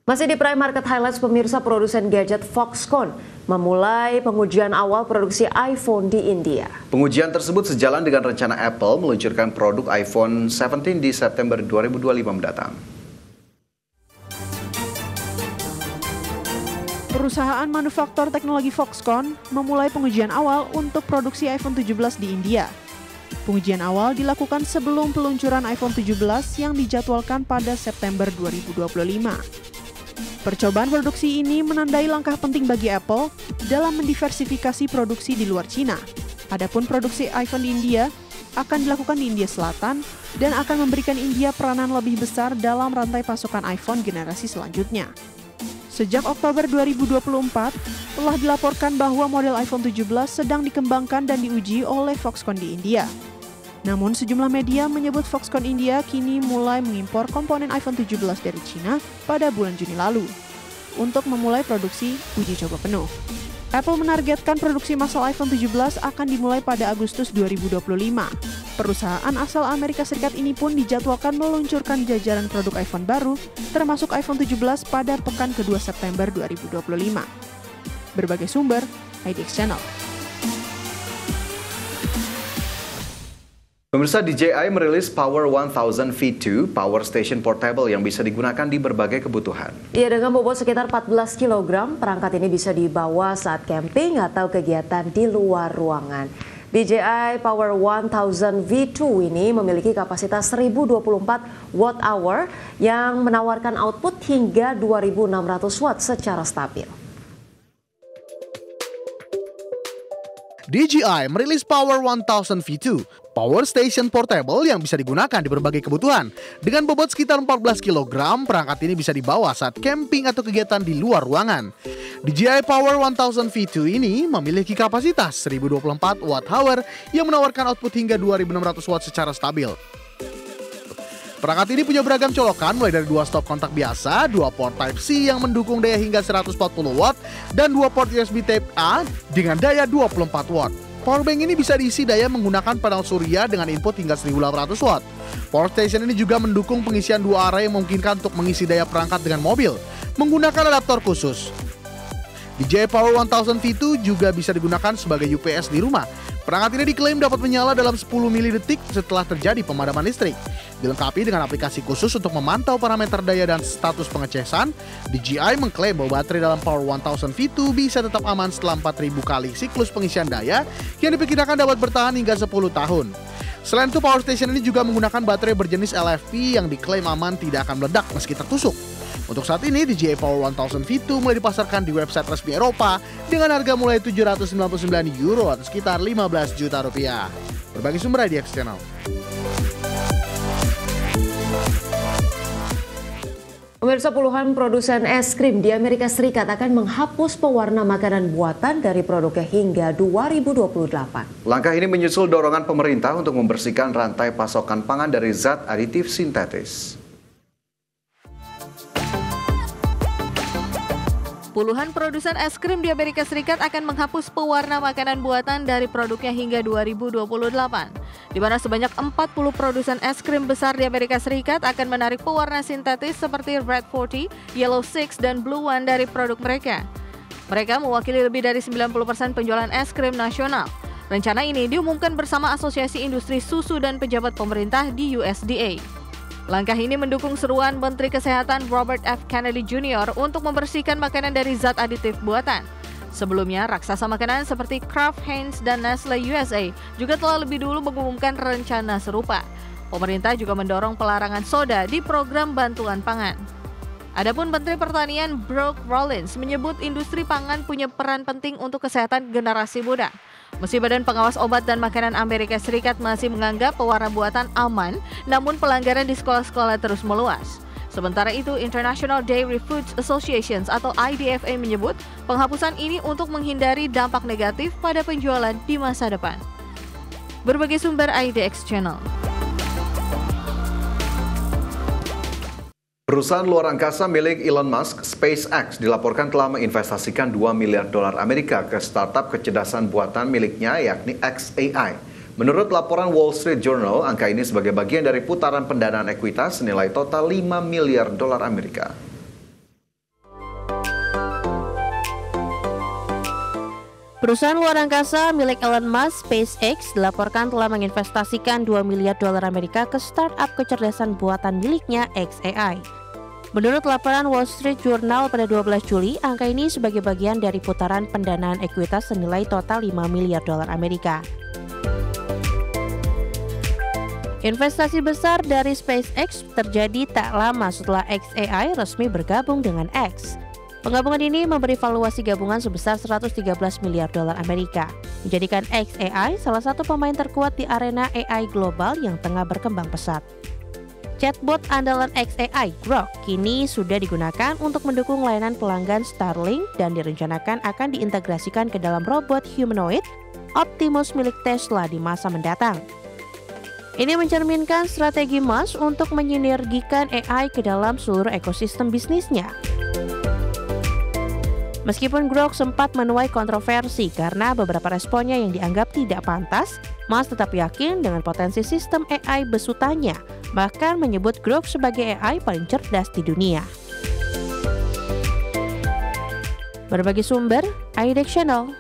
Masih di Prime Market Highlights, pemirsa, produsen gadget Foxconn memulai pengujian awal produksi iPhone di India. Pengujian tersebut sejalan dengan rencana Apple meluncurkan produk iPhone 17 di September 2025 mendatang. Perusahaan manufaktur teknologi Foxconn memulai pengujian awal untuk produksi iPhone 17 di India. Pengujian awal dilakukan sebelum peluncuran iPhone 17 yang dijadwalkan pada September 2025. Percobaan produksi ini menandai langkah penting bagi Apple dalam mendiversifikasi produksi di luar Cina. Adapun produksi iPhone di India akan dilakukan di India Selatan dan akan memberikan India peranan lebih besar dalam rantai pasokan iPhone generasi selanjutnya. Sejak Oktober 2024, telah dilaporkan bahwa model iPhone 17 sedang dikembangkan dan diuji oleh Foxconn di India. Namun sejumlah media menyebut Foxconn India kini mulai mengimpor komponen iPhone 17 dari China pada bulan Juni lalu untuk memulai produksi uji coba penuh. Apple menargetkan produksi massal iPhone 17 akan dimulai pada Agustus 2025. Perusahaan asal Amerika Serikat ini pun dijadwalkan meluncurkan jajaran produk iPhone baru, termasuk iPhone 17 pada pekan kedua September 2025. Berbagai sumber, IDX Channel. Pemirsa, DJI merilis Power 1000 V2 Power Station Portable yang bisa digunakan di berbagai kebutuhan. Ya, dengan bobot sekitar 14 kg, perangkat ini bisa dibawa saat camping atau kegiatan di luar ruangan. DJI Power 1000 V2 ini memiliki kapasitas 1024 Wh yang menawarkan output hingga 2600 Watt secara stabil. DJI merilis Power 1000 V2, Power Station Portable yang bisa digunakan di berbagai kebutuhan. Dengan bobot sekitar 14 kg, perangkat ini bisa dibawa saat camping atau kegiatan di luar ruangan. DJI Power 1000 V2 ini memiliki kapasitas 1024 Wh yang menawarkan output hingga 2600 Watt secara stabil. Perangkat ini punya beragam colokan mulai dari 2 stop kontak biasa, 2 port Type-C yang mendukung daya hingga 140 Watt, dan 2 port USB Type-A dengan daya 24 Watt. Powerbank ini bisa diisi daya menggunakan panel surya dengan input hingga 1800 Watt. Power Station ini juga mendukung pengisian 2 array yang memungkinkan untuk mengisi daya perangkat dengan mobil menggunakan adaptor khusus. DJI Power 1000 V2 juga bisa digunakan sebagai UPS di rumah. Perangkat ini diklaim dapat menyala dalam 10 milidetik setelah terjadi pemadaman listrik. Dilengkapi dengan aplikasi khusus untuk memantau parameter daya dan status pengecasan, DJI mengklaim bahwa baterai dalam Power 1000 V2 bisa tetap aman setelah 4000 kali siklus pengisian daya yang diperkirakan dapat bertahan hingga 10 tahun. Selain itu, Power Station ini juga menggunakan baterai berjenis LFP yang diklaim aman tidak akan meledak meski tertusuk. Untuk saat ini, DJI Power 1000 V2 mulai dipasarkan di website resmi Eropa dengan harga mulai €799 atau sekitar 15 juta rupiah. Berbagi sumber IDX Channel. Pemirsa, puluhan produsen es krim di Amerika Serikat akan menghapus pewarna makanan buatan dari produknya hingga 2028. Langkah ini menyusul dorongan pemerintah untuk membersihkan rantai pasokan pangan dari zat aditif sintetis. Puluhan produsen es krim di Amerika Serikat akan menghapus pewarna makanan buatan dari produknya hingga 2028, di mana sebanyak 40 produsen es krim besar di Amerika Serikat akan menarik pewarna sintetis seperti Red 40, Yellow 6, dan Blue One dari produk mereka. Mereka mewakili lebih dari 90% penjualan es krim nasional. Rencana ini diumumkan bersama Asosiasi Industri Susu dan pejabat pemerintah di USDA. Langkah ini mendukung seruan Menteri Kesehatan Robert F. Kennedy Jr. untuk membersihkan makanan dari zat aditif buatan. Sebelumnya, raksasa makanan seperti Kraft Heinz dan Nestle USA juga telah lebih dulu mengumumkan rencana serupa. Pemerintah juga mendorong pelarangan soda di program bantuan pangan. Adapun Menteri Pertanian Brooke Rollins menyebut industri pangan punya peran penting untuk kesehatan generasi muda. Meski Badan Pengawas Obat dan Makanan Amerika Serikat masih menganggap pewarna buatan aman, namun pelanggaran di sekolah-sekolah terus meluas. Sementara itu, International Dairy Foods Associations atau IDFA menyebut penghapusan ini untuk menghindari dampak negatif pada penjualan di masa depan. Berbagai sumber IDX Channel. Perusahaan luar angkasa milik Elon Musk, SpaceX, dilaporkan telah menginvestasikan $2 miliar Amerika ke startup kecerdasan buatan miliknya yakni xAI. Menurut laporan Wall Street Journal, angka ini sebagai bagian dari putaran pendanaan ekuitas senilai total $5 miliar Amerika. Perusahaan luar angkasa milik Elon Musk, SpaceX, dilaporkan telah menginvestasikan $2 miliar Amerika ke startup kecerdasan buatan miliknya xAI. Menurut laporan Wall Street Journal pada 12 Juli, angka ini sebagai bagian dari putaran pendanaan ekuitas senilai total $5 miliar Amerika. Investasi besar dari SpaceX terjadi tak lama setelah xAI resmi bergabung dengan X. Penggabungan ini memberi valuasi gabungan sebesar $113 miliar Amerika, menjadikan xAI salah satu pemain terkuat di arena AI global yang tengah berkembang pesat. Chatbot andalan xAI, Grok, kini sudah digunakan untuk mendukung layanan pelanggan Starlink dan direncanakan akan diintegrasikan ke dalam robot humanoid Optimus milik Tesla di masa mendatang. Ini mencerminkan strategi Musk untuk menyinergikan AI ke dalam seluruh ekosistem bisnisnya. Meskipun Grok sempat menuai kontroversi karena beberapa responnya yang dianggap tidak pantas, Musk tetap yakin dengan potensi sistem AI besutannya, bahkan menyebut Grok sebagai AI paling cerdas di dunia. Berbagi sumber, IDX Channel.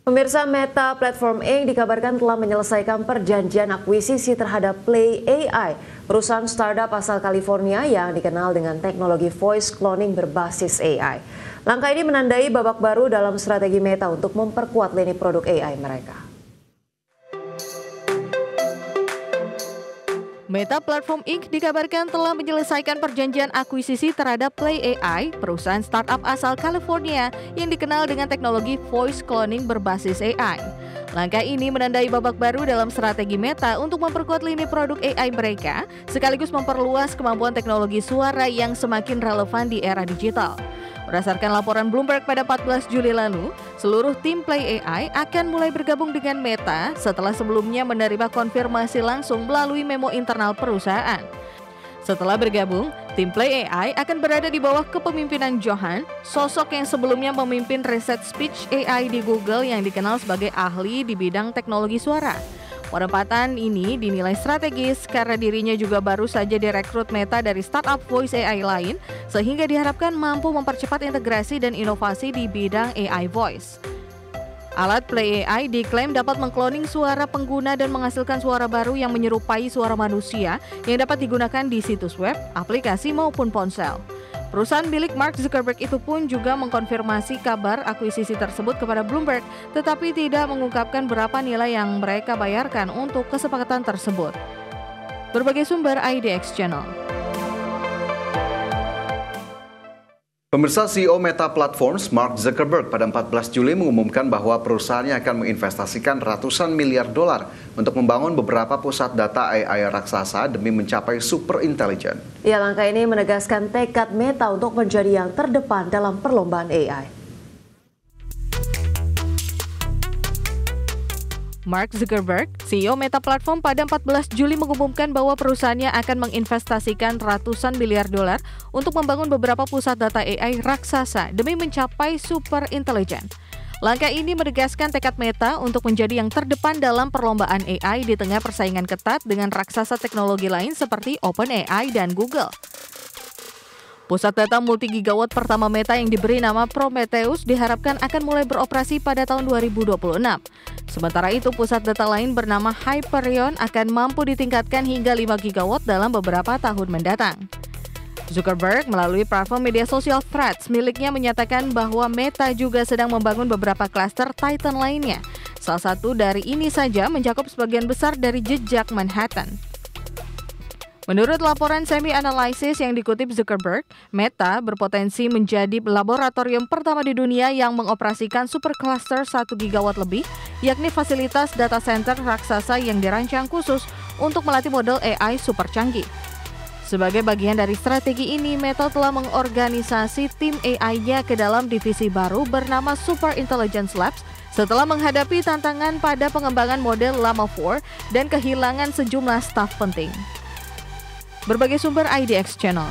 Pemirsa, Meta Platform Inc. dikabarkan telah menyelesaikan perjanjian akuisisi terhadap Play AI, perusahaan startup asal California yang dikenal dengan teknologi voice cloning berbasis AI. Langkah ini menandai babak baru dalam strategi Meta untuk memperkuat lini produk AI mereka. Meta Platform Inc. dikabarkan telah menyelesaikan perjanjian akuisisi terhadap Play AI, perusahaan startup asal California yang dikenal dengan teknologi voice cloning berbasis AI. Langkah ini menandai babak baru dalam strategi Meta untuk memperkuat lini produk AI mereka, sekaligus memperluas kemampuan teknologi suara yang semakin relevan di era digital. Berdasarkan laporan Bloomberg pada 14 Juli lalu, seluruh tim Play AI akan mulai bergabung dengan Meta setelah sebelumnya menerima konfirmasi langsung melalui memo internal perusahaan. Setelah bergabung, tim Play AI akan berada di bawah kepemimpinan Johan, sosok yang sebelumnya memimpin riset speech AI di Google yang dikenal sebagai ahli di bidang teknologi suara. Penempatan ini dinilai strategis karena dirinya juga baru saja direkrut Meta dari startup voice AI lain, sehingga diharapkan mampu mempercepat integrasi dan inovasi di bidang AI voice. Alat Play AI diklaim dapat mengkloning suara pengguna dan menghasilkan suara baru yang menyerupai suara manusia yang dapat digunakan di situs web, aplikasi maupun ponsel. Perusahaan milik Mark Zuckerberg itu pun juga mengkonfirmasi kabar akuisisi tersebut kepada Bloomberg, tetapi tidak mengungkapkan berapa nilai yang mereka bayarkan untuk kesepakatan tersebut. Berbagai sumber IDX Channel. Pemirsa, CEO Meta Platforms Mark Zuckerberg pada 14 Juli mengumumkan bahwa perusahaannya akan menginvestasikan ratusan miliar dolar untuk membangun beberapa pusat data AI raksasa demi mencapai super intelijen. Ya, langkah ini menegaskan tekad Meta untuk menjadi yang terdepan dalam perlombaan AI. Mark Zuckerberg, CEO Meta Platform pada 14 Juli mengumumkan bahwa perusahaannya akan menginvestasikan ratusan miliar dolar untuk membangun beberapa pusat data AI raksasa demi mencapai super intelijen. Langkah ini menegaskan tekad Meta untuk menjadi yang terdepan dalam perlombaan AI di tengah persaingan ketat dengan raksasa teknologi lain seperti OpenAI dan Google. Pusat data multi-gigawatt pertama Meta yang diberi nama Prometheus diharapkan akan mulai beroperasi pada tahun 2026. Sementara itu, pusat data lain bernama Hyperion akan mampu ditingkatkan hingga 5 gigawatt dalam beberapa tahun mendatang. Zuckerberg melalui platform media sosial Threads miliknya menyatakan bahwa Meta juga sedang membangun beberapa klaster Titan lainnya. Salah satu dari ini saja mencakup sebagian besar dari jejak Manhattan. Menurut laporan semi-analisis yang dikutip Zuckerberg, Meta berpotensi menjadi laboratorium pertama di dunia yang mengoperasikan supercluster 1 gigawatt lebih, yakni fasilitas data center raksasa yang dirancang khusus untuk melatih model AI super canggih. Sebagai bagian dari strategi ini, Meta telah mengorganisasi tim AI-nya ke dalam divisi baru bernama Super Intelligence Labs setelah menghadapi tantangan pada pengembangan model Llama 4 dan kehilangan sejumlah staf penting. Berbagai sumber IDX Channel.